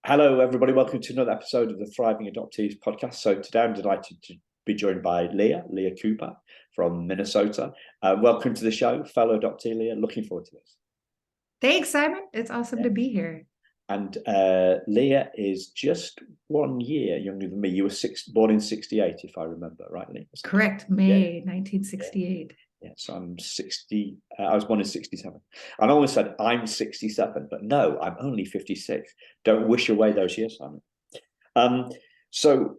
Hello, everybody. Welcome to another episode of the Thriving Adoptees podcast. So today I'm delighted to be joined by Leah Cooper from Minnesota. Welcome to the show, fellow adoptee Leah. Looking forward to this. Thanks, Simon. It's awesome to be here. And Leah is just 1 year younger than me. You were born in 68, if I remember rightly. Correct. May 1968. Yeah, so I'm 60. I was born in 67. I almost said I'm 67, but no, I'm only 56. Don't wish away those years, Simon. So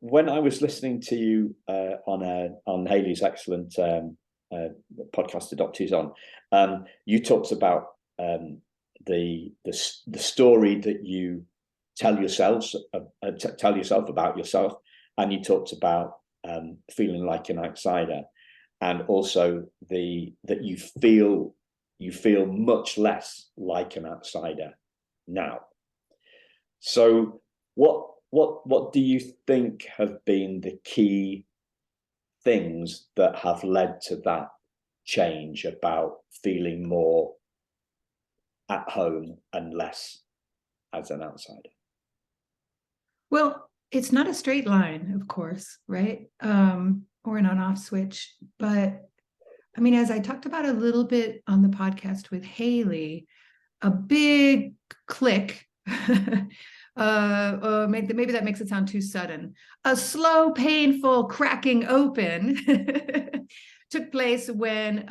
when I was listening to you on Haley's excellent podcast, Adoptees on, you talked about the story that you tell yourself about yourself, and you talked about feeling like an outsider. And also that you feel much less like an outsider now. So what do you think have been the key things that have led to that change about feeling more at home and less as an outsider? Well, it's not a straight line, of course, right? Or an on-off switch. But I mean, as I talked about a little bit on the podcast with Haley, a big click, maybe that makes it sound too sudden, a slow, painful cracking open took place when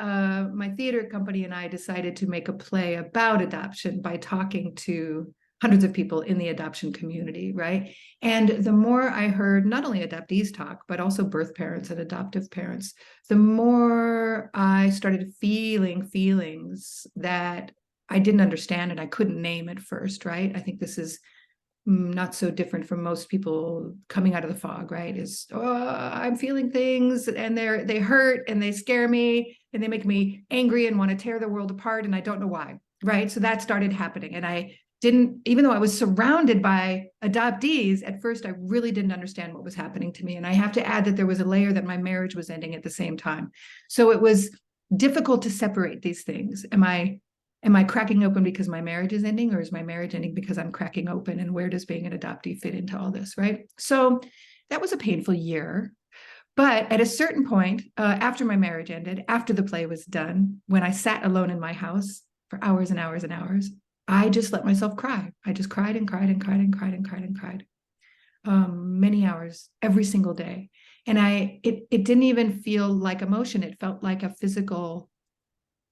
my theater company and I decided to make a play about adoption by talking to hundreds of people in the adoption community, right? And the more I heard not only adoptees talk, but also birth parents and adoptive parents, the more I started feeling feelings that I didn't understand and I couldn't name at first, right? I think this is not so different from most people coming out of the fog, right? I'm feeling things and they hurt and they scare me and they make me angry and want to tear the world apart and I don't know why, right? So that started happening and I didn't, even though I was surrounded by adoptees, at first I really didn't understand what was happening to me. And I have to add that there was a layer that my marriage was ending at the same time. So it was difficult to separate these things. Am I cracking open because my marriage is ending, or is my marriage ending because I'm cracking open? And where does being an adoptee fit into all this, right? So that was a painful year. But at a certain point, after my marriage ended, after the play was done, when I sat alone in my house for hours and hours and hours, I just let myself cry. I just cried and cried and cried and cried and cried and cried. Many hours every single day. And it didn't even feel like emotion. It felt like a physical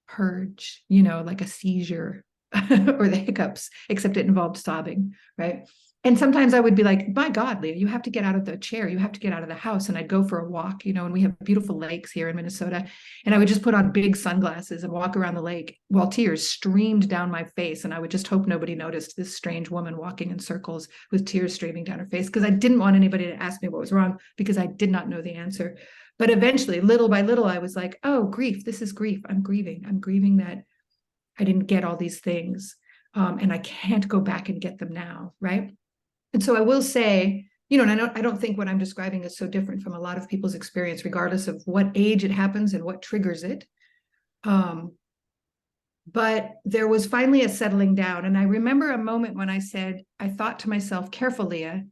purge, like a seizure or the hiccups, except it involved sobbing, right? And sometimes I would be like, my God, Leah, you have to get out of the chair. You have to get out of the house. And I'd go for a walk, and we have beautiful lakes here in Minnesota. And I would just put on big sunglasses and walk around the lake while tears streamed down my face. And I would just hope nobody noticed this strange woman walking in circles with tears streaming down her face, because I didn't want anybody to ask me what was wrong, because I did not know the answer. But eventually, little by little, I was like, oh, grief. This is grief. I'm grieving. I'm grieving that I didn't get all these things. And I can't go back and get them now, right? And so I will say, and I don't think what I'm describing is so different from a lot of people's experience, regardless of what age it happens and what triggers it. But there was finally a settling down. And I remember a moment when I thought to myself, careful, Leah,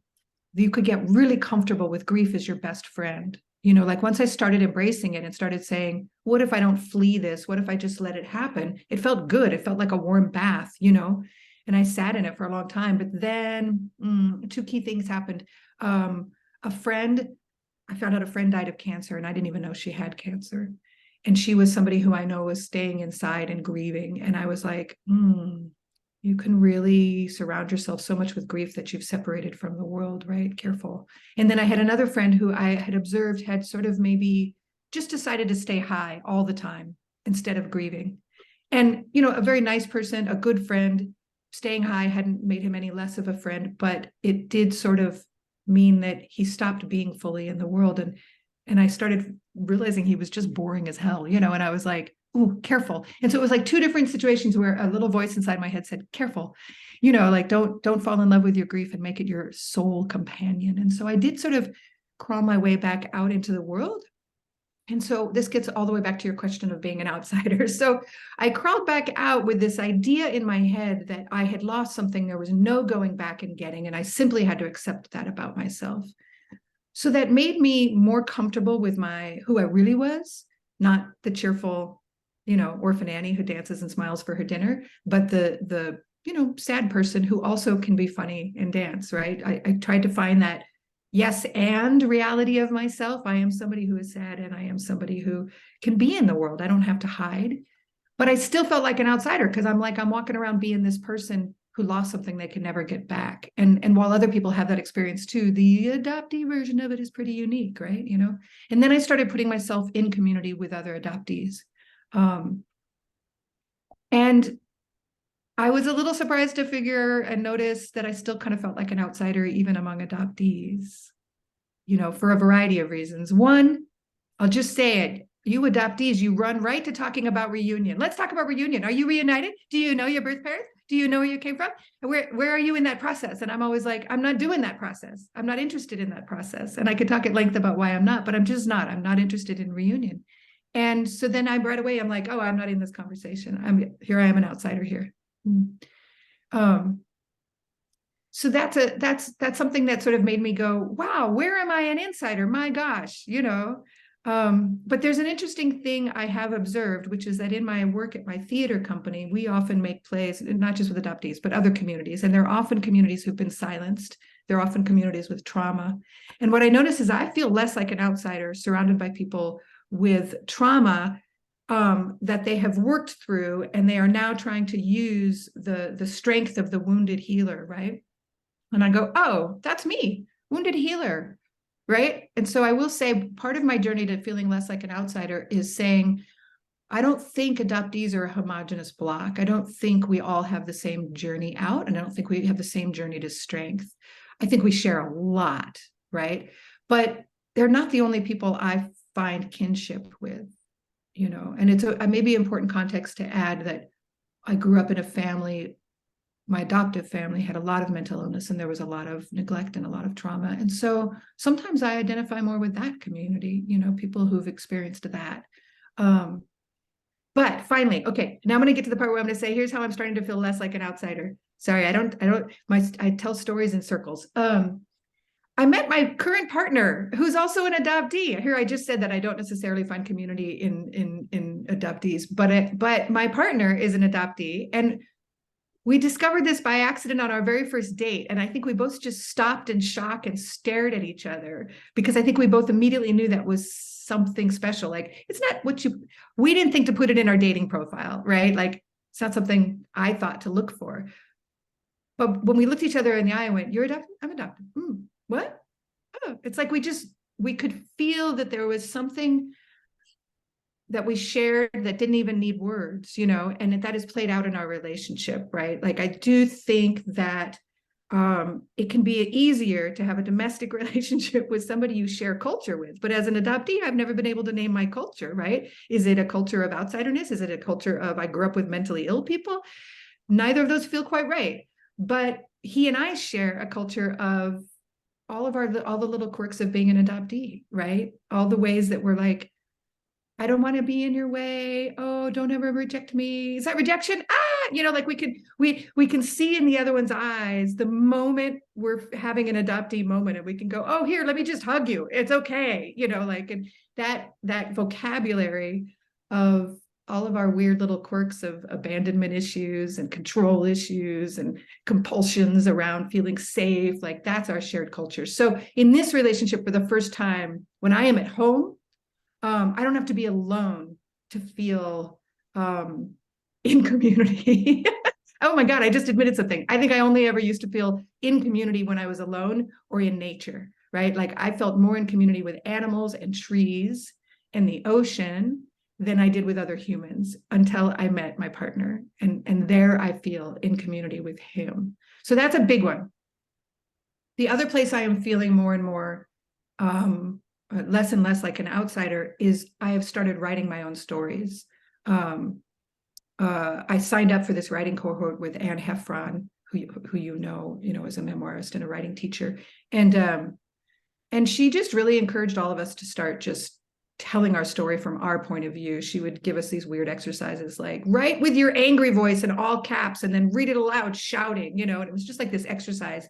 you could get really comfortable with grief as your best friend. Like once I started embracing it and started saying, what if I don't flee this? What if I just let it happen? It felt good. It felt like a warm bath, and I sat in it for a long time. But then two key things happened. I found out a friend died of cancer, and I didn't even know she had cancer. And she was somebody who I know was staying inside and grieving. And I was like, you can really surround yourself so much with grief that you've separated from the world, right? Careful. And then I had another friend who I had observed had sort of maybe just decided to stay high all the time instead of grieving. And, a very nice person, a good friend. Staying high hadn't made him any less of a friend, but it did sort of mean that he stopped being fully in the world. And I started realizing he was just boring as hell, and I was like, ooh, careful. And so it was like two different situations where a little voice inside my head said, careful, like don't fall in love with your grief and make it your sole companion. And so I did sort of crawl my way back out into the world. And so this gets all the way back to your question of being an outsider. So I crawled back out with this idea in my head that I had lost something. There was no going back and getting, and I simply had to accept that about myself. So that made me more comfortable with who I really was, not the cheerful, orphan Annie who dances and smiles for her dinner, but the sad person who also can be funny and dance, right? I tried to find that yes and reality of myself. I am somebody who is sad, and I am somebody who can be in the world. I don't have to hide, but I still felt like an outsider because I'm walking around being this person who lost something they can never get back. And while other people have that experience too, the adoptee version of it is pretty unique, right? And then I started putting myself in community with other adoptees. And I was a little surprised to figure and notice that I still kind of felt like an outsider, even among adoptees, for a variety of reasons. One, I'll just say it. You adoptees, you run right to talking about reunion. Let's talk about reunion. Are you reunited? Do you know your birth parents? Do you know where you came from? Where are you in that process? And I'm always like, I'm not doing that process. I'm not interested in that process. And I could talk at length about why I'm not, but I'm just not. I'm not interested in reunion. And so then right away, I'm like, oh, I'm not in this conversation. I am an outsider here. So that's something that sort of made me go, wow, where am I an insider? My gosh, but there's an interesting thing I have observed, which is that in my work at my theater company, we often make plays, not just with adoptees, but other communities. And they're often communities who've been silenced. They're often communities with trauma. And what I notice is I feel less like an outsider surrounded by people with trauma that they have worked through, and they are now trying to use the strength of the wounded healer, right? And I go, oh, that's me, wounded healer, right? And so I will say part of my journey to feeling less like an outsider is saying, I don't think adoptees are a homogenous block. I don't think we all have the same journey out, and I don't think we have the same journey to strength. I think we share a lot, right? But they're not the only people I find kinship with. And it's maybe important context to add that I grew up in a family, my adoptive family had a lot of mental illness, and there was a lot of neglect and a lot of trauma. And so sometimes I identify more with that community, people who've experienced that. But finally, okay, now I'm going to get to the part where I'm going to say, here's how I'm starting to feel less like an outsider. Sorry, I tell stories in circles. I met my current partner, who's also an adoptee. Here, I just said that I don't necessarily find community in adoptees, but my partner is an adoptee, and we discovered this by accident on our very first date. And I think we both just stopped in shock and stared at each other, because I think we both immediately knew that was something special. Like, it's not we didn't think to put it in our dating profile, right? Like, it's not something I thought to look for. But when we looked each other in the eye and went, you're adopted? I'm adopted. What? Oh, it's like we could feel that there was something that we shared that didn't even need words, and that has played out in our relationship, right? Like, I do think that it can be easier to have a domestic relationship with somebody you share culture with. But as an adoptee, I've never been able to name my culture, right? Is it a culture of outsiderness? Is it a culture of I grew up with mentally ill people? Neither of those feel quite right. But he and I share a culture of all the little quirks of being an adoptee, right? All the ways that we're like, I don't want to be in your way. Oh, don't ever reject me. Is that rejection? Like we can see in the other one's eyes the moment we're having an adoptee moment, and we can go, oh, here, let me just hug you. It's okay. And that vocabulary of all of our weird little quirks of abandonment issues and control issues and compulsions around feeling safe, like that's our shared culture. So in this relationship, for the first time, when I am at home, I don't have to be alone to feel in community. Oh my God, I just admitted something. I think I only ever used to feel in community when I was alone or in nature, right? Like, I felt more in community with animals and trees and the ocean than I did with other humans until I met my partner. And there I feel in community with him. So that's a big one. The other place I am feeling more and more less and less like an outsider is I have started writing my own stories. I signed up for this writing cohort with Anne Heffron, who you know is a memoirist and a writing teacher. And she just really encouraged all of us to start just telling our story from our point of view, she would give us these weird exercises like write with your angry voice in all caps and then read it aloud shouting, and it was just like this exercise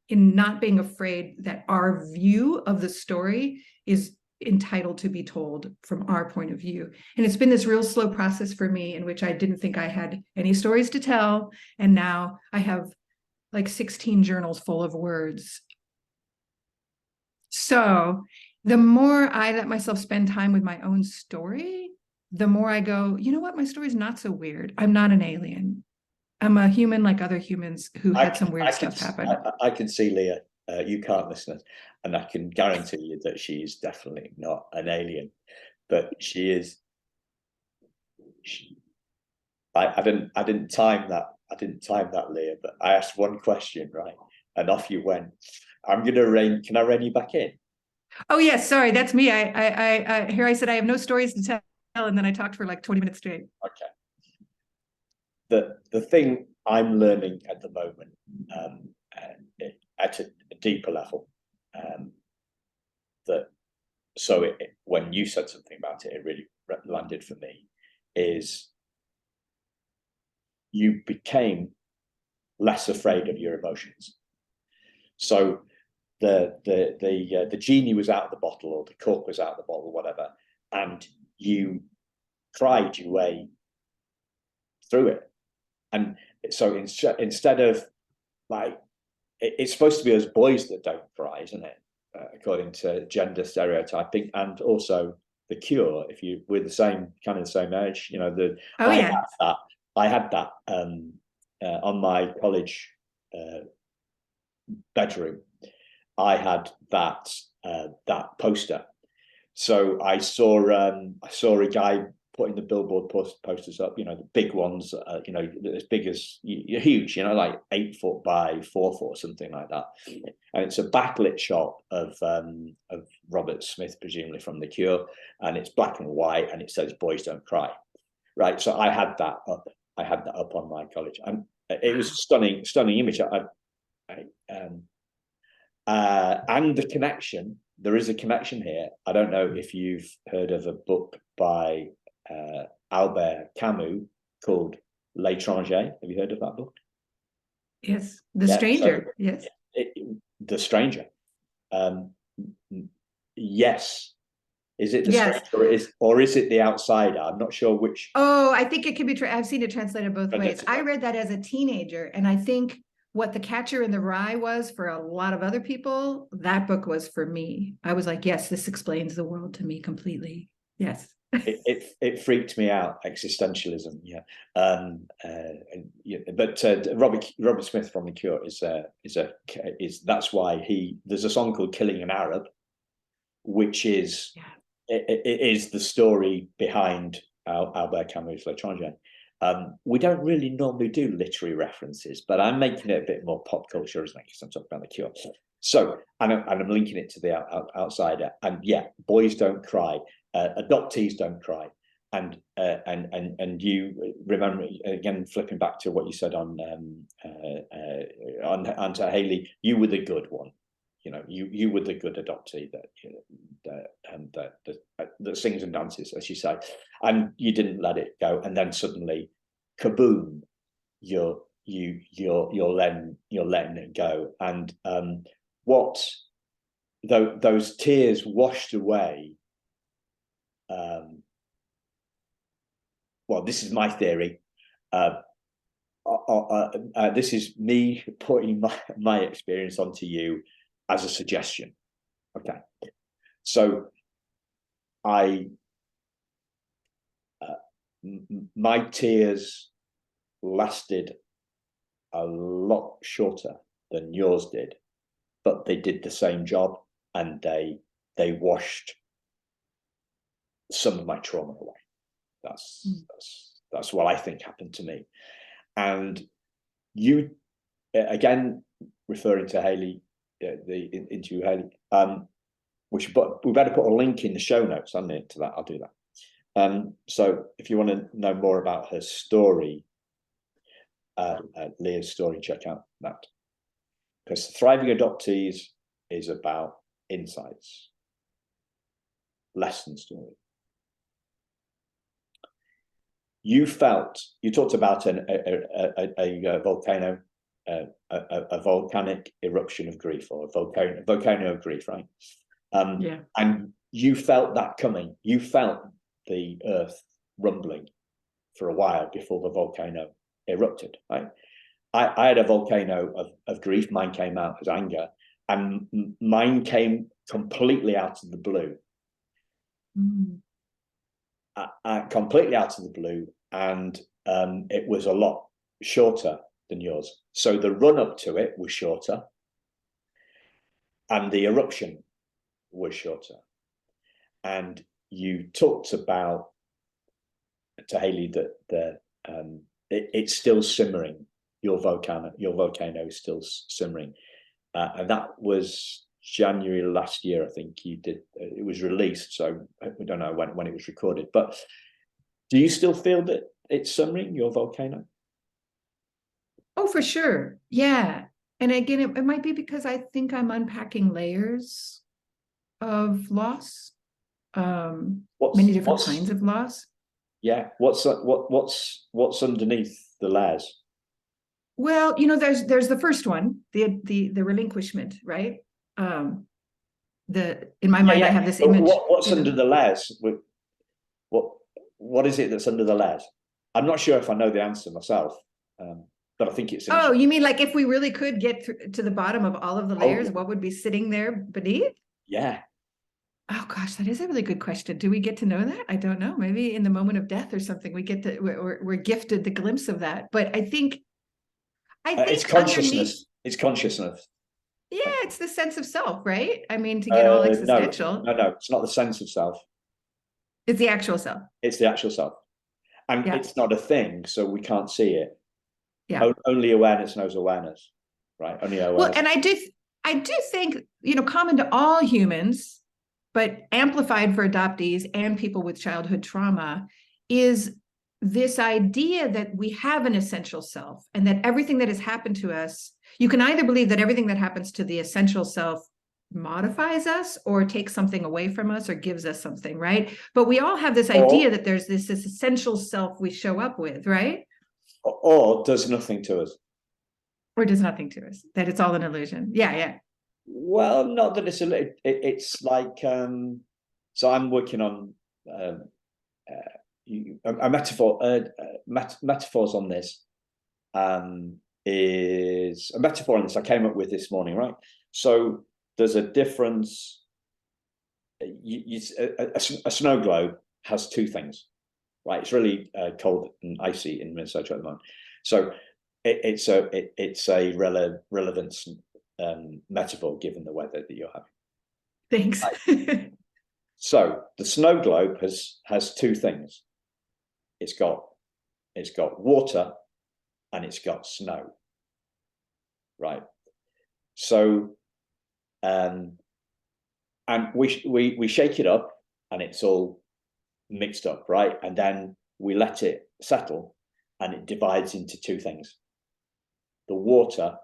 in not being afraid that our view of the story is entitled to be told from our point of view. And it's been this real slow process for me in which I didn't think I had any stories to tell, and now I have like 16 journals full of words. So the more I let myself spend time with my own story, the more I go, you know what, my story's not so weird. I'm not an alien. I'm a human like other humans who had some weird stuff happen. I can see Leah, you can't listen, and I can guarantee you that she is definitely not an alien, but she is. I didn't time that. I didn't time that, Leah. But I asked one question, right, and off you went. Can I rein you back in? Oh yes, sorry, that's me. I said I have no stories to tell, and then I talked for like 20 minutes straight. Okay. The thing I'm learning at the moment, at a deeper level, when you said something about it, it really landed for me, is you became less afraid of your emotions. So the genie was out of the bottle, or the cork was out of the bottle, whatever, and you cried your way through it. And so instead of like, it's supposed to be us boys that don't cry, isn't it? According to gender stereotyping, and also The Cure. If we're the same age, I had that on my college bedroom. I had that poster. So I saw a guy putting the billboard posters up, the big ones, as big as huge, like 8 foot by 4 foot, something like that. And it's a backlit shot of Robert Smith, presumably from The Cure, and it's black and white, and it says "Boys Don't Cry." Right. So I had that up. I had that up on my college, and it was a stunning image. And the connection. There is a connection here. I don't know if you've heard of a book by Albert Camus called L'Étranger. Have you heard of that book? Yes, The Stranger. So yes, The Stranger. Yes. Is it The Stranger, or is it The Outsider? I'm not sure which. Oh, I think it can be. I've seen it translated both ways. I read that as a teenager, and I think what The Catcher in the Rye was for a lot of other people, that book was for me. I was like, yes, this explains the world to me completely. Yes. It freaked me out, existentialism. Yeah. But Robert Smith from The Cure is that's why there's a song called "Killing an Arab," which is it is the story behind Albert Camus' L'Étranger. We don't really normally do literary references, but I'm making it a bit more pop culture, isn't it? Because I'm talking about The Cure. So, and I'm linking it to The Outsider. And yeah, Boys Don't Cry, Adoptees Don't Cry, and you remember, again, flipping back to what you said on to Haley, you were the good one. You were the good adoptee that sings and dances, as you say, and you didn't let it go, and then suddenly, kaboom! You're letting it go, and those tears washed away. Well, this is my theory. This is me putting my experience onto you as a suggestion. Okay. So my tears lasted a lot shorter than yours did, but they did the same job, and they washed some of my trauma away. That's what I think happened to me. And you, again, referring to Haley, the interview Haley, we better put a link in the show notes, haven't it, to that? I'll do that. So if you want to know more about her story, Leah's story, check out that. Because Thriving Adoptees is about insights, lessons, don't we? You talked about a volcano, a volcanic eruption of grief, or a volcano of grief, right? Yeah. And you felt that coming. You felt the earth rumbling for a while before the volcano erupted, right? I had a volcano of grief. Mine came out as anger, and mine came completely out of the blue. Completely out of the blue, and it was a lot shorter than yours. So the run up to it was shorter, and the eruption was shorter. And you talked about to Haley that it's still simmering. Your volcano is still simmering, and that was January last year. I think you did. It was released, so we don't know when it was recorded. But do you still feel that it's simmering, your volcano? Oh, for sure. Yeah. And again, it might be because I think I'm unpacking layers of loss, many different kinds of loss. Yeah. What's underneath the layers? Well, there's the first one, the relinquishment, right? In my mind, I have this image. What's under the layers? What is it that's under the layers? I'm not sure if I know the answer myself, but I think it's. Oh, you mean like if we really could get to the bottom of all of the layers, what would be sitting there beneath? Yeah. Oh gosh, that is a really good question. Do we get to know that? I don't know. Maybe in the moment of death or something, we're gifted the glimpse of that. But I think it's consciousness. It's consciousness. Yeah, it's the sense of self, right? I mean, to get all existential. No, it's not the sense of self. It's the actual self. It's the actual self. And it's not a thing, so we can't see it. Yeah. Only awareness knows awareness, right? Only awareness. Well, and I do think, common to all humans, but amplified for adoptees and people with childhood trauma, is this idea that we have an essential self, and that everything that has happened to us, you can either believe that everything that happens to the essential self modifies us or takes something away from us or gives us something, right? But we all have this idea that there's this essential self we show up with, right? Or does nothing to us. Or does nothing to us, that it's all an illusion. Yeah. Well, not that it's like, so I'm working on a metaphor. Metaphors on this is a metaphor on this I came up with this morning, right? So there's a difference. A snow globe has two things, right? It's really cold and icy in Minnesota at the moment. So it's a relevance metaphor given the weather that you're having. Thanks. Right. So the snow globe has two things. It's got water and it's got snow, right? So and we shake it up and it's all mixed up, right? And then we let it settle and it divides into two things: the water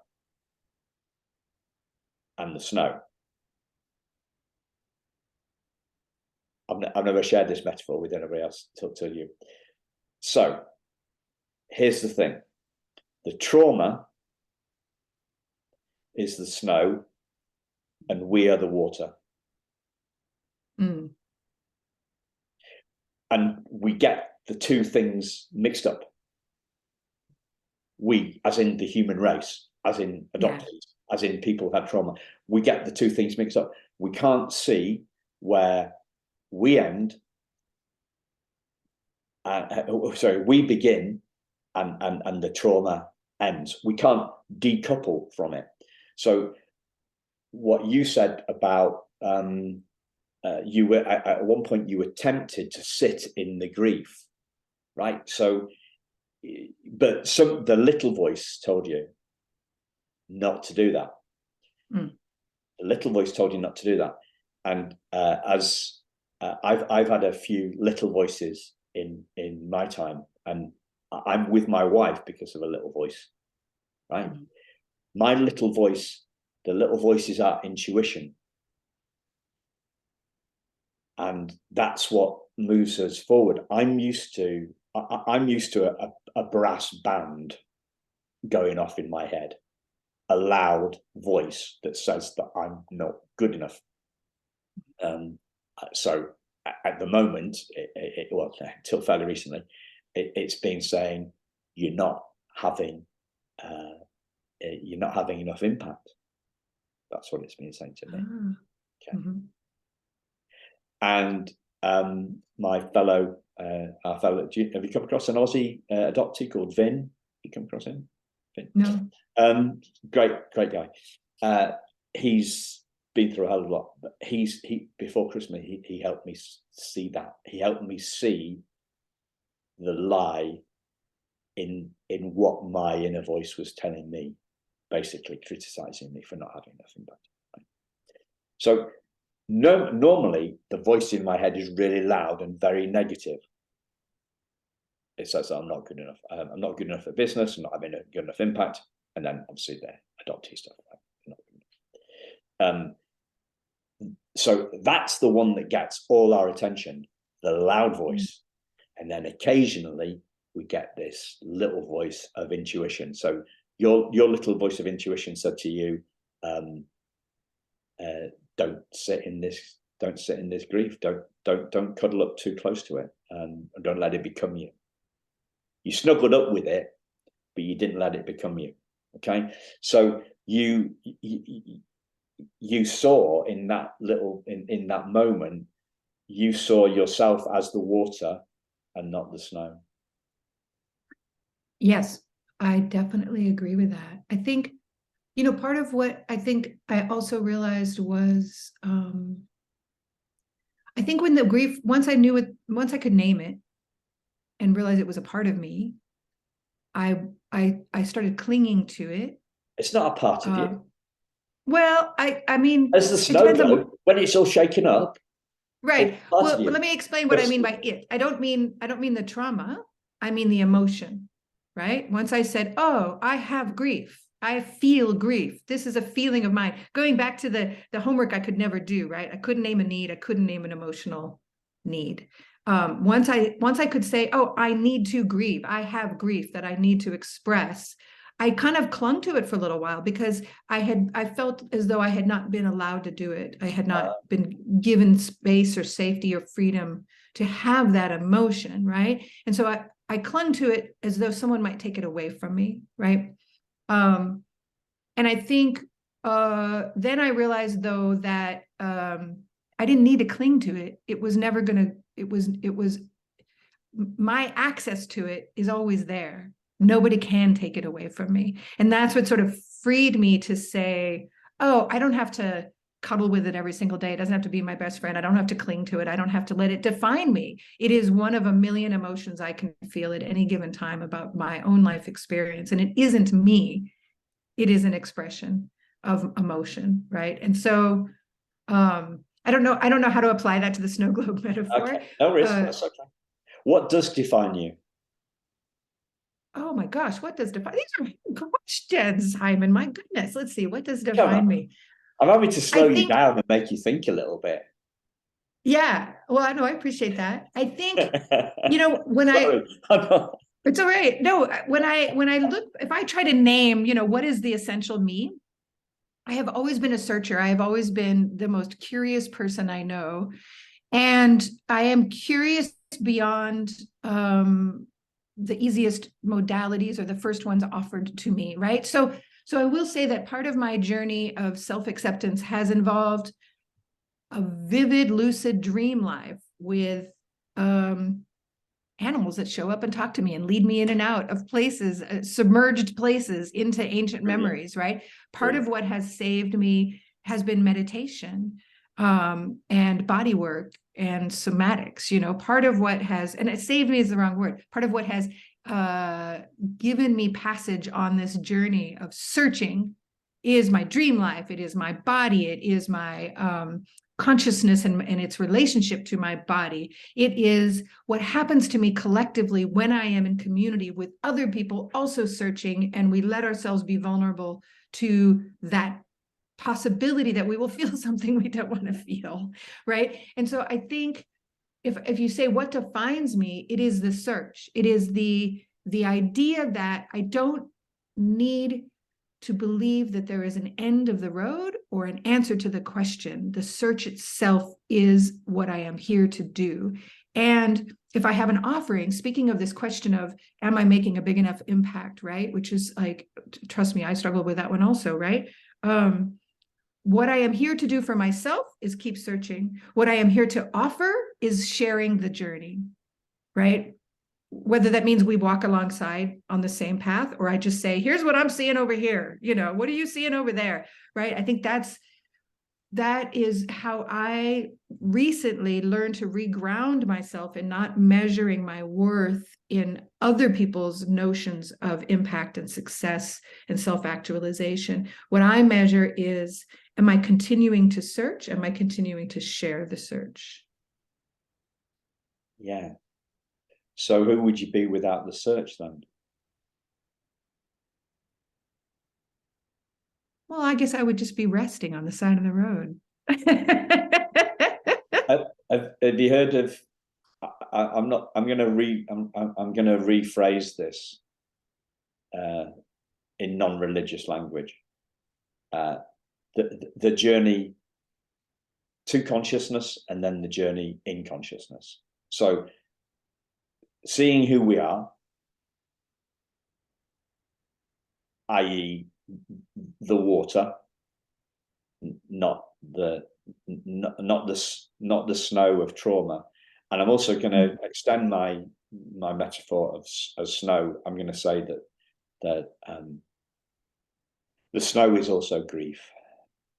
and the snow. I've never shared this metaphor with anybody else till you. So here's the thing: the trauma is the snow and we are the water. Mm. And we get the two things mixed up. We, as in the human race, as in adoptees, as in people who've had trauma, we get the two things mixed up. We can't see where we end. We begin and the trauma ends. We can't decouple from it. So what you said about you were at one point you were tempted to sit in the grief, right? So, but the little voice told you not to do that. Mm. The little voice told you not to do that, and as I've had a few little voices in my time, and I'm with my wife because of a little voice, right? Mm. My little voice, the little voice is our intuition. and that's what moves us forward. I'm used to a brass band going off in my head, a loud voice that says that I'm not good enough. So at the moment, well, until fairly recently, it's been saying you're not having enough impact. That's what it's been saying to me. Okay. Mm-hmm. And our fellow, have you come across an Aussie adoptee called Vin? You come across him? Vin? No. Great guy. He's been through a hell of a lot, but he before Christmas he helped me see that. He helped me see the lie in what my inner voice was telling me, basically criticizing me for not having enough impact. So normally the voice in my head is really loud and very negative. It says I'm not good enough. I'm not good enough for business. I'm not having a good enough impact. And then obviously the adoptee stuff. So that's the one that gets all our attention, the loud voice. And then occasionally we get this little voice of intuition. So your little voice of intuition said to you, don't sit in this grief. Don't cuddle up too close to it. And don't let it become you. You snuggled up with it, but you didn't let it become you. Okay. So you saw in that moment, you saw yourself as the water and not the snow. Yes, I definitely agree with that. I think, part of what I think I also realized was, I think when the grief, once I could name it and realize it was a part of me, I started clinging to it. It's not a part of you. Well, I mean, as the snow globe, when it's all shaken up. Right. Well, let me explain what I mean by it. I don't mean the trauma. I mean the emotion, right? Once I said, oh, I have grief. I feel grief. This is a feeling of mine. Going back to the homework I could never do, right? I couldn't name a need. I couldn't name an emotional need. Once I could say, oh, I need to grieve. I have grief that I need to express. I kind of clung to it for a little while because I felt as though I had not been allowed to do it. I had not been given space or safety or freedom to have that emotion, right? And so I clung to it as though someone might take it away from me, right? And I think then I realized though that I didn't need to cling to it. It was never gonna. It was my access to it is always there. Nobody can take it away from me. And that's what sort of freed me to say, oh, I don't have to cuddle with it every single day. It doesn't have to be my best friend. I don't have to cling to it. I don't have to let it define me. It is one of a million emotions I can feel at any given time about my own life experience. And it isn't me. It is an expression of emotion, right? And so I don't know how to apply that to the snow globe metaphor. Okay. No risk. That's okay. What does define you? Oh my gosh, what does define? These are questions, Hyman. My goodness. Let's see. What does define me? I'm having to slow you down and make you think a little bit. Yeah. Well, I know. I appreciate that. I think, when it's all right. No, when I look, if I try to name, what is the essential me? I have always been a searcher. I have always been the most curious person I know. And I am curious beyond the easiest modalities or the first ones offered to me, right? So I will say that part of my journey of self-acceptance has involved a vivid, lucid dream life with animals that show up and talk to me and lead me in and out of places, submerged places into ancient memories, right? Part of what has saved me has been meditation and body work and somatics. Part of what has, and it saved me is the wrong word, part of what has given me passage on this journey of searching is my dream life. It is my body. It is my consciousness and its relationship to my body. It is what happens to me collectively when I am in community with other people also searching, and we let ourselves be vulnerable to that possibility that we will feel something we don't want to feel, right? And so I think if you say what defines me, it is the search. It is the idea that I don't need to believe that there is an end of the road or an answer to the question. The search itself is what I am here to do. And if I have an offering, speaking of this question of, am I making a big enough impact, right? Which is like, trust me, I struggle with that one also, right? What I am here to do for myself is keep searching. What I am here to offer is sharing the journey, right? Whether that means we walk alongside on the same path, or I just say, here's what I'm seeing over here. You know, what are you seeing over there? Right. I think that is how I recently learned to reground myself in not measuring my worth in other people's notions of impact and success and self-actualization. What I measure is, am I continuing to search? Am I continuing to share the search? Yeah. So who would you be without the search then? Well, I guess I would just be resting on the side of the road. Have you heard of? I'm going to rephrase this in non-religious language. The journey to consciousness, and then the journey in consciousness. So, seeing who we are, i.e., the water, not the snow of trauma. And I'm also going to extend my metaphor of snow. I'm going to say that the snow is also grief.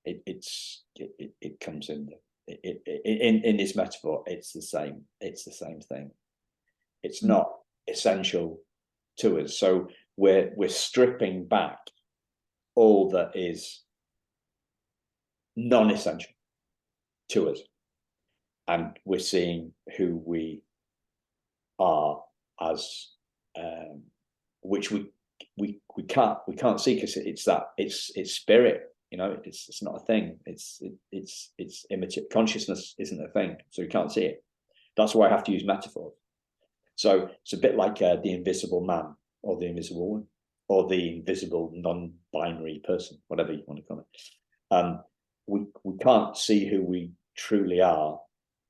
It comes in this metaphor. It's the same thing. It's not essential to us. So we're stripping back all that is non-essential to us, and we're seeing who we are as which we can't see, because it's spirit. You know, it's not a thing. It's immaterial. Consciousness isn't a thing, so you can't see it. That's why I have to use metaphors. So it's a bit like the invisible man, or the invisible woman, or the invisible non-binary person, whatever you want to call it. We can't see who we truly are.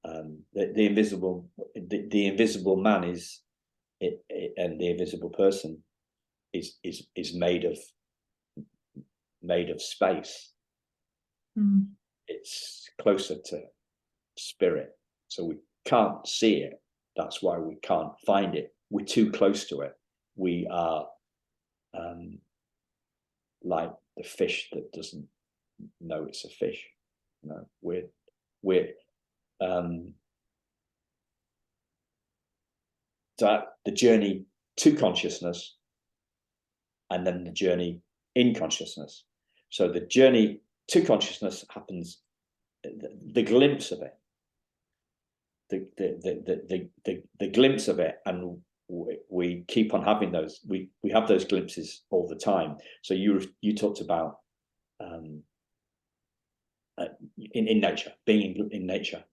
The invisible man is and the invisible person is made of space. Mm. It's closer to spirit, so we can't see it. That's why we can't find it. We're too close to it. We are like the fish that doesn't know it's a fish. You know, we're that the journey to consciousness, and then the journey in consciousness. So the journey to consciousness happens, the glimpse of it, the glimpse of it, and we keep on having those. We have those glimpses all the time. So you talked about in nature, being in nature.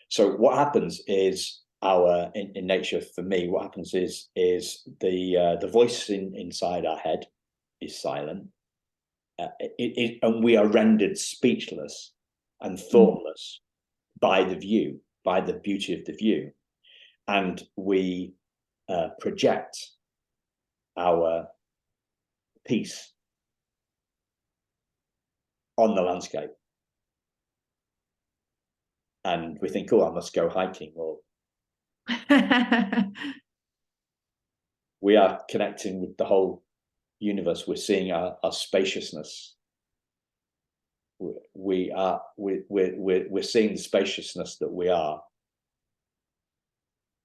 So what happens is in nature, for me, what happens is the voice inside our head is silent, and we are rendered speechless and thoughtless by the view, by the beauty of the view, and we project our peace on the landscape, and we think, oh, I must go hiking, or we are connecting with the whole universe. We're seeing our spaciousness. We're seeing the spaciousness that we are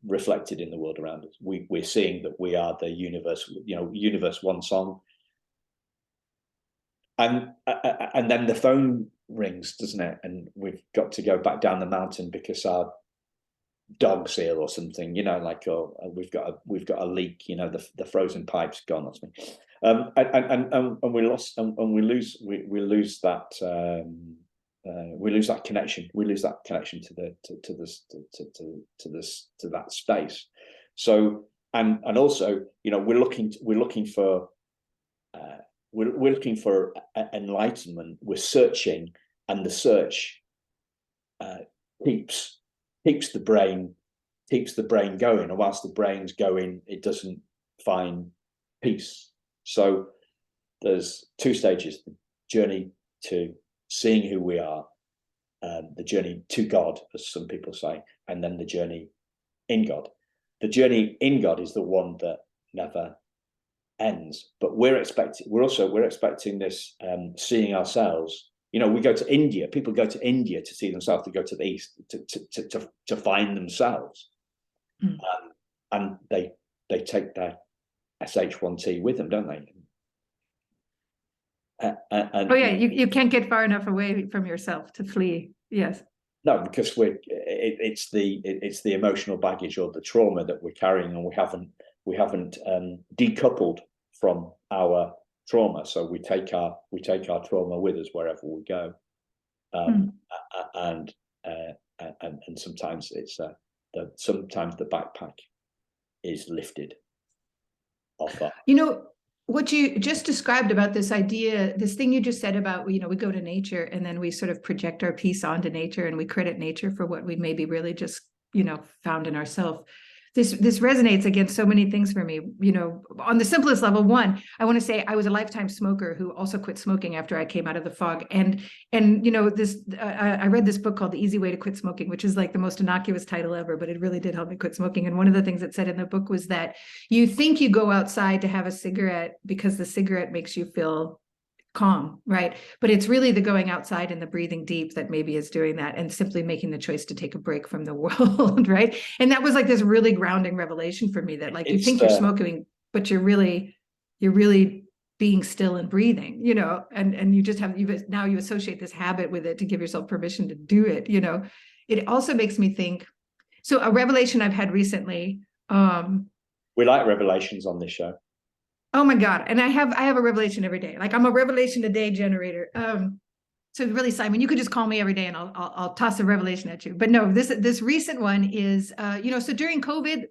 reflected in the world around us. We're seeing that we are the universe. You know, universe one song, and then the phone rings, doesn't it? And we've got to go back down the mountain because our dog's ill or something. You know, like, oh, we've got a leak. You know, the frozen pipe's gone or something. And we lost, and we lose that we lose that connection. We lose that connection to that space. So and also, we're looking for enlightenment. We're searching, and the search keeps the brain going. And whilst the brain's going, it doesn't find peace. So there's two stages: the journey to seeing who we are, the journey to God, as some people say, and then the journey in God. The journey in God is the one that never ends. But we're expecting this seeing ourselves. We go to India. People go to India to see themselves. They go to the East to find themselves, and they take their SH1T with them, don't they? Oh yeah, you can't get far enough away from yourself to flee. Yes. No, because it's the emotional baggage or the trauma that we're carrying, and we haven't decoupled from our trauma. So we take our trauma with us wherever we go, and sometimes it's sometimes the backpack is lifted off that. What you just described about this idea, this thing you just said about, we go to nature and then we sort of project our piece onto nature and we credit nature for what we maybe really just, found in ourselves. This resonates against so many things for me. On the simplest level, one, I want to say I was a lifetime smoker who also quit smoking after I came out of the fog. And I read this book called The Easy Way to Quit Smoking, which is like the most innocuous title ever, but it really did help me quit smoking. And one of the things it said in the book was that you think you go outside to have a cigarette because the cigarette makes you feel calm, right? But it's really the going outside and the breathing deep that maybe is doing that, and simply making the choice to take a break from the world, right? And that was like this really grounding revelation for me, that like you think you're smoking, but you're really being still and breathing, and you just now you associate this habit with it to give yourself permission to do it. It also makes me think, so a revelation I've had recently. We like revelations on this show. Oh my God. And I have a revelation every day. Like I'm a revelation a day generator. So really, Simon, you could just call me every day and I'll toss a revelation at you. But no, this recent one is, so during COVID,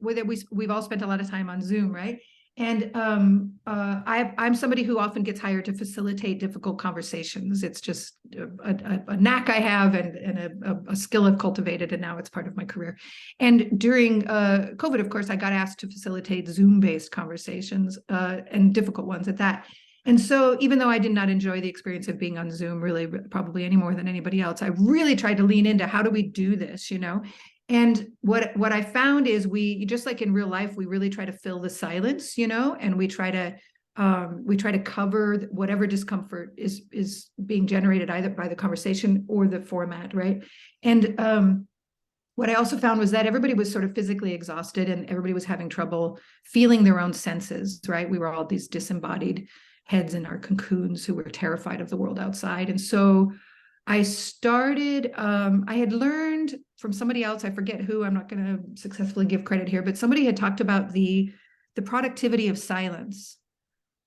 we've all spent a lot of time on Zoom, right? And I'm somebody who often gets hired to facilitate difficult conversations. It's just a knack I have and a skill I've cultivated, and now it's part of my career. And during COVID, of course, I got asked to facilitate Zoom-based conversations, and difficult ones at that. And so even though I did not enjoy the experience of being on Zoom really probably any more than anybody else, I really tried to lean into how do we do this, And what I found is we, just like in real life, we really try to fill the silence, and we try to cover whatever discomfort is being generated either by the conversation or the format, right? And what I also found was that everybody was sort of physically exhausted and everybody was having trouble feeling their own senses, right? We were all these disembodied heads in our cocoons who were terrified of the world outside. And so I started, I had learned from somebody else, I forget who, I'm not going to successfully give credit here, but somebody had talked about the productivity of silence.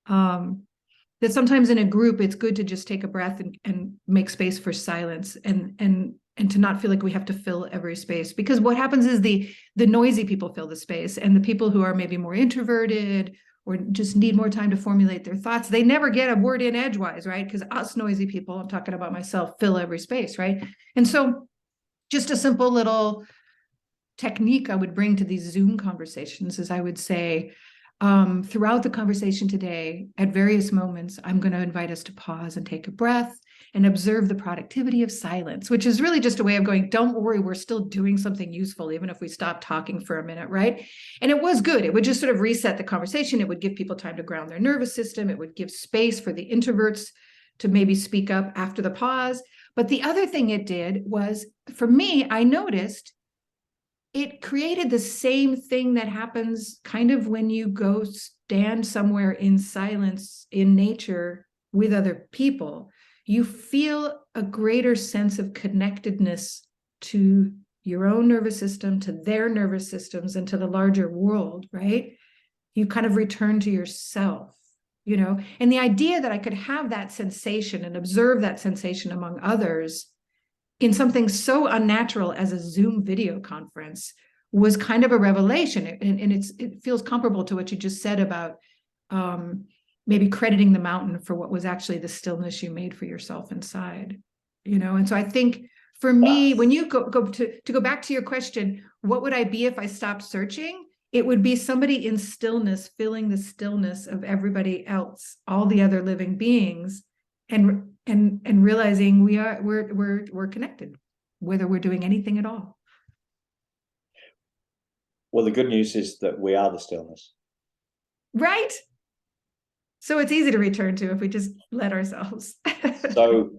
That sometimes in a group, it's good to just take a breath and make space for silence and to not feel like we have to fill every space. Because what happens is the noisy people fill the space, and the people who are maybe more introverted or just need more time to formulate their thoughts, they never get a word in edgewise, right? Because us noisy people, I'm talking about myself, fill every space, right? And so just a simple little technique I would bring to these Zoom conversations is I would say, throughout the conversation today, at various moments, I'm going to invite us to pause and take a breath and observe the productivity of silence, which is really just a way of going, don't worry, we're still doing something useful, even if we stop talking for a minute, right? And it was good. It would just sort of reset the conversation. It would give people time to ground their nervous system. It would give space for the introverts to maybe speak up after the pause. But the other thing it did was, for me, I noticed it created the same thing that happens kind of when you go stand somewhere in silence in nature with other people. You feel a greater sense of connectedness to your own nervous system, to their nervous systems, and to the larger world, right? You kind of return to yourself. you know, and the idea that I could have that sensation and observe that sensation among others in something so unnatural as a Zoom video conference was kind of a revelation. And it feels comparable to what you just said about maybe crediting the mountain for what was actually the stillness you made for yourself inside, you know. And so I think for me, when you go back to your question, what would I be if I stopped searching? It would be somebody in stillness, feeling the stillness of everybody else, all the other living beings, and realizing we're connected, whether we're doing anything at all. Well, the good news is that we are the stillness. Right? So it's easy to return to if we just let ourselves. So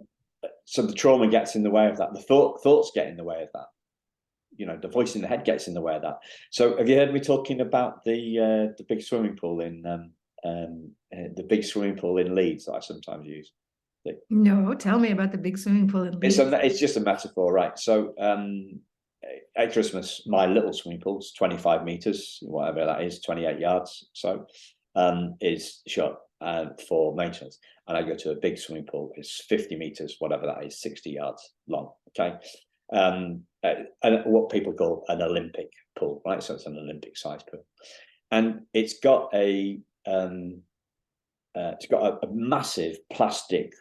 the trauma gets in the way of that. The thoughts get in the way of that. You know, the voice in the head gets in the way of that. So have you heard me talking about the big swimming pool in Leeds that I sometimes use? No, tell me about the big swimming pool in Leeds. It's just a metaphor, right? So at Christmas, my little swimming pool is 25 meters, whatever that is, 28 yards. So is shut for maintenance. And I go to a big swimming pool, it's 50 meters, whatever that is, 60 yards long. Okay. And what people call an Olympic pool, right? So it's an Olympic sized pool. And it's got a massive plastic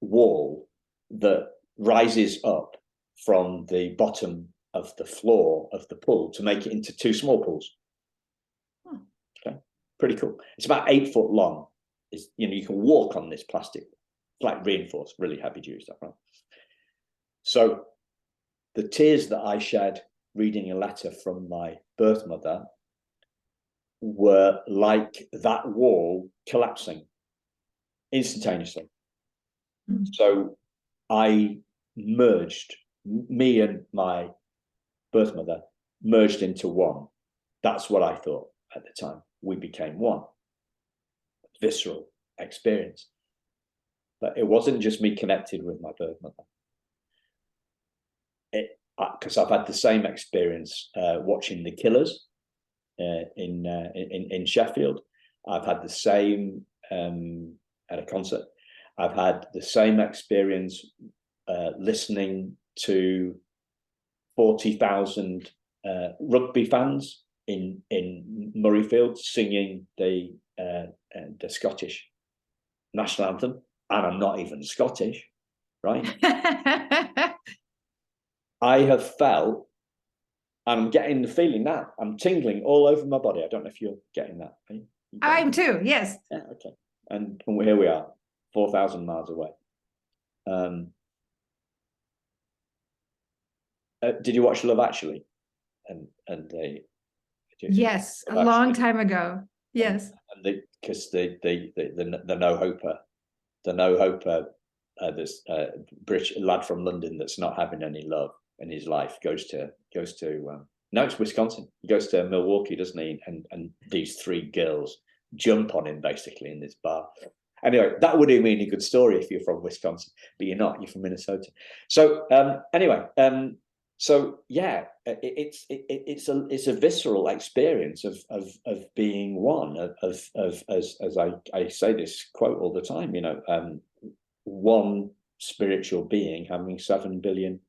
wall that rises up from the bottom of the floor of the pool to make it into two small pools. Okay, pretty cool. It's about 8 foot long. It's, you know, you can walk on this plastic, like reinforced, really heavy duty stuff, right? So the tears that I shed reading a letter from my birth mother were like that wall collapsing instantaneously. So I merged, me and my birth mother merged into one. That's what I thought at the time. We became one. Visceral experience. But it wasn't just me connected with my birth mother. Because I've had the same experience watching The Killers in Sheffield. I've had the same at a concert. I've had the same experience listening to 40,000 rugby fans in Murrayfield singing the Scottish national anthem, and I'm not even Scottish, right? I have felt, and I'm getting the feeling now, I'm tingling all over my body. I don't know if you're getting that. I'm too, yes. Yeah, okay. And here we are, 4,000 miles away. Did you watch Love Actually? Yes, a long time ago. Yes. Because the no-hoper, this British lad from London that's not having any love in his life goes to no, it's Wisconsin. He goes to Milwaukee, doesn't he? And these 3 girls jump on him basically in this bar. Anyway, that would have been a good story if you're from Wisconsin, but you're not. You're from Minnesota. So anyway, so yeah, it's a visceral experience of being one. Of as I say this quote all the time. You know, one spiritual being having 7 billion,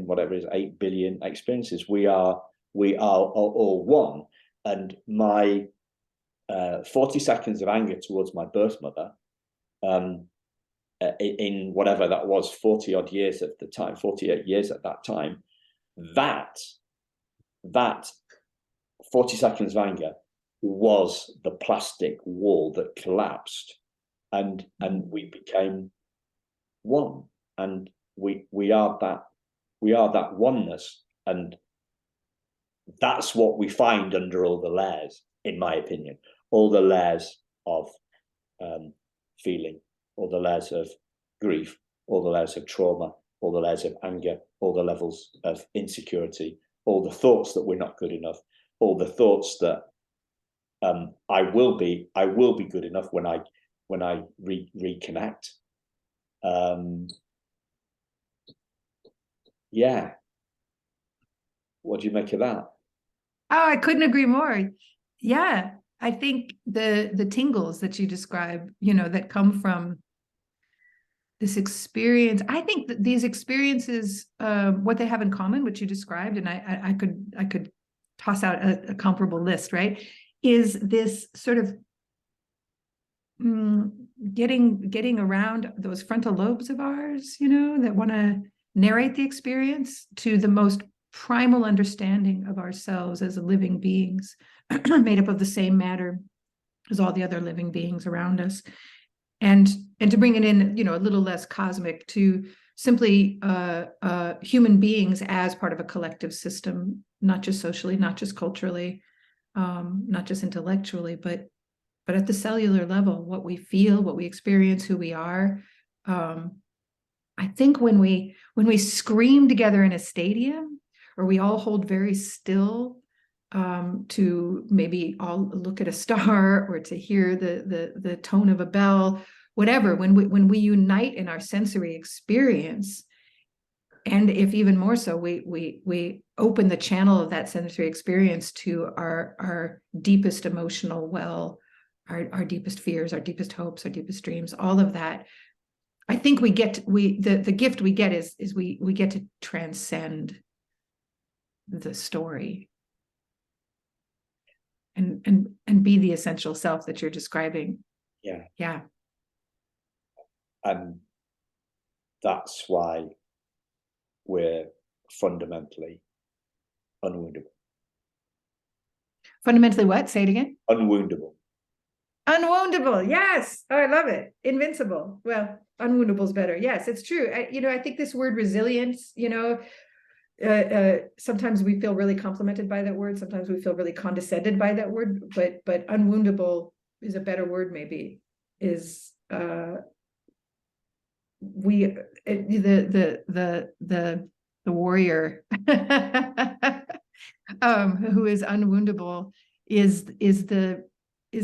whatever it is, 8 billion experiences. We are all one. And my 40 seconds of anger towards my birth mother, in whatever that was, 40 odd years at the time, 48 years at that time, that 40 seconds of anger was the plastic wall that collapsed, and we became one. And we are that oneness, and that's what we find under all the layers, in my opinion, all the layers of feeling, all the layers of grief, all the layers of trauma, all the layers of anger, all the levels of insecurity, all the thoughts that we're not good enough, all the thoughts that I will be good enough when I reconnect. Yeah. What do you make of that? Oh, I couldn't agree more. Yeah. I think the tingles that you describe, you know, that come from this experience, I think that these experiences, what they have in common, which you described, and I could toss out a comparable list, right? Is this sort of getting around those frontal lobes of ours, you know, that want to narrate the experience to the most primal understanding of ourselves as living beings, made up of the same matter as all the other living beings around us, and to bring it in, you know, a little less cosmic, to simply human beings as part of a collective system, not just socially, not just culturally, not just intellectually, but at the cellular level, what we feel, what we experience, who we are. I think when we scream together in a stadium, or we all hold very still, to maybe all look at a star, or to hear the tone of a bell, whatever, when we unite in our sensory experience, and if even more so, we open the channel of that sensory experience to our deepest emotional well, our deepest fears, our deepest hopes, our deepest dreams, all of that. I think the gift we get is we get to transcend the story and be the essential self that you're describing. Yeah. And that's why we're fundamentally unwoundable. Fundamentally what? Say it again. Unwoundable. Unwoundable. Yes. Oh, I love it. Invincible. Well, unwoundable is better. Yes, it's true. I think this word resilience, sometimes we feel really complimented by that word. Sometimes we feel really condescended by that word, but unwoundable is a better word, maybe, is the warrior who is unwoundable is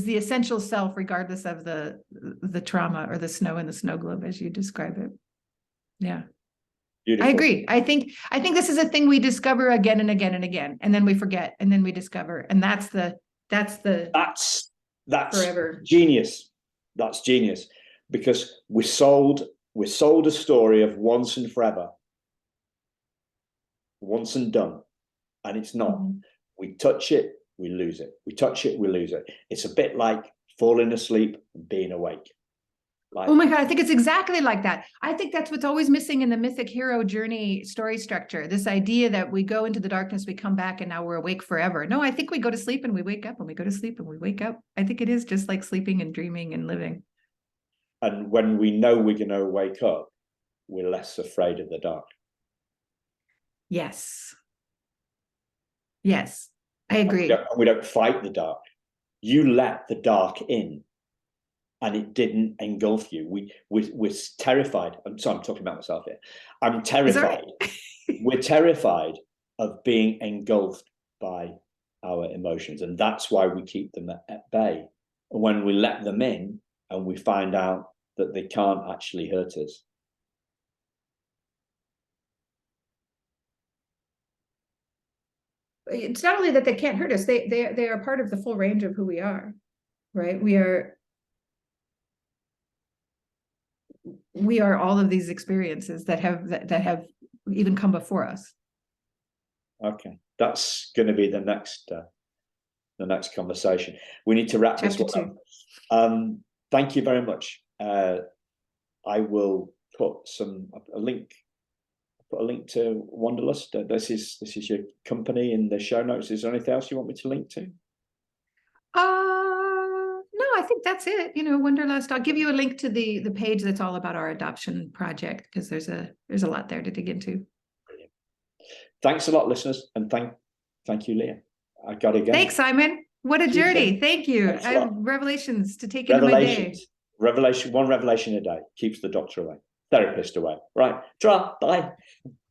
the essential self, regardless of the trauma or the snow in the snow globe, as you describe it. Yeah. Beautiful. I agree. I think this is a thing we discover again and again and again, and then we forget, and then we discover, and that's forever. Genius. That's genius, because we're sold a story of once and forever, once and done, and it's not. Mm-hmm. We touch it, we lose it. We touch it, we lose it. It's a bit like falling asleep and being awake. Oh my God, I think it's exactly like that. I think that's what's always missing in the mythic hero journey story structure. This idea that we go into the darkness, we come back, and now we're awake forever. No, I think we go to sleep and we wake up, and we go to sleep and we wake up. I think it is just like sleeping and dreaming and living. And when we know we're going to wake up, we're less afraid of the dark. Yes. Yes, I agree. We don't fight the dark. You let the dark in, and it didn't engulf you. We're terrified. I'm talking about myself here. I'm terrified. We're terrified of being engulfed by our emotions, and that's why we keep them at bay. And when we let them in, and we find out that they can't actually hurt us. It's not only that they can't hurt us; they are part of the full range of who we are, right? We are all of these experiences that have even come before us. Okay, that's going to be the next conversation. We need to wrap this one up. Thank you very much. I will put a link to Wonderlust. This is your company in the show notes. Is there anything else you want me to link to? No, I think that's it. Wonderlust. I'll give you a link to the page that's all about our adoption project, because there's a lot there to dig into. Brilliant. Thanks a lot, listeners, and thank you, Leah. I gotta go. Thanks, Simon. What a journey. Thank you. I have revelations to take into my day. One revelation a day keeps the doctor away, therapist away. Right. Bye.